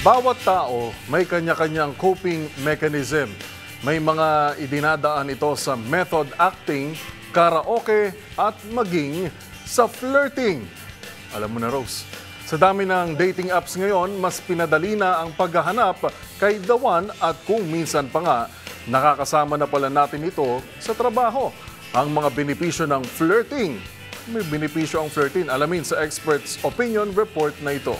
Bawat tao may kanya-kanyang coping mechanism. May mga idinadaan ito sa method acting, karaoke at maging sa flirting. Alam mo na, Rose, sa dami ng dating apps ngayon, mas pinadali na ang paghahanap kay the one at kung minsan pa nga, nakakasama na pala natin ito sa trabaho. Ang mga benepisyo ng flirting. May benepisyo ang flirting. Alamin sa experts' opinion report na ito.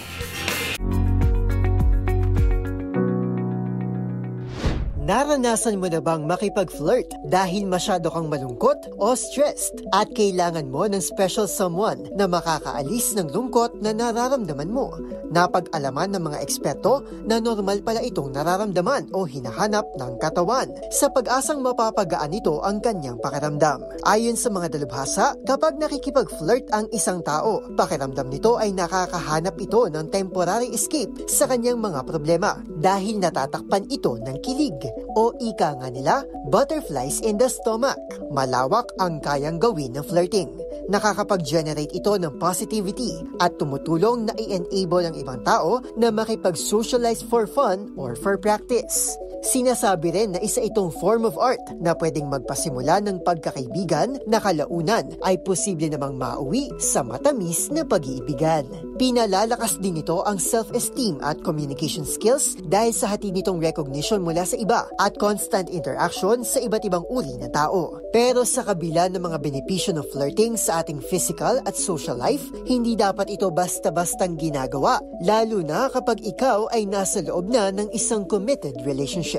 Naranasan mo na bang makipag-flirt dahil masyado kang malungkot o stressed at kailangan mo ng special someone na makakaalis ng lungkot na nararamdaman mo? Napag-alaman ng mga eksperto na normal pala itong nararamdaman o hinahanap ng katawan sa pag-asang mapapagaan ito ang kanyang pakiramdam. Ayon sa mga dalubhasa, kapag nakikipag-flirt ang isang tao, pakiramdam nito ay nakakahanap ito ng temporary escape sa kanyang mga problema dahil natatakpan ito ng kilig. O ika nga nila, butterflies in the stomach. Malawak ang kayang gawin ng flirting. Nakakapag-generate ito ng positivity at tumutulong na i-enable ang ibang tao na makipag-socialize for fun or for practice. Sinasabi rin na isa itong form of art na pwedeng magpasimula ng pagkakaibigan na kalaunan ay posible namang mauwi sa matamis na pag-iibigan. Pinalalakas din ito ang self-esteem at communication skills dahil sa hatid nitong recognition mula sa iba at constant interaction sa iba't ibang uri ng tao. Pero sa kabila ng mga benepisyo ng flirting sa ating physical at social life, hindi dapat ito basta-bastang ginagawa, lalo na kapag ikaw ay nasa loob na ng isang committed relationship.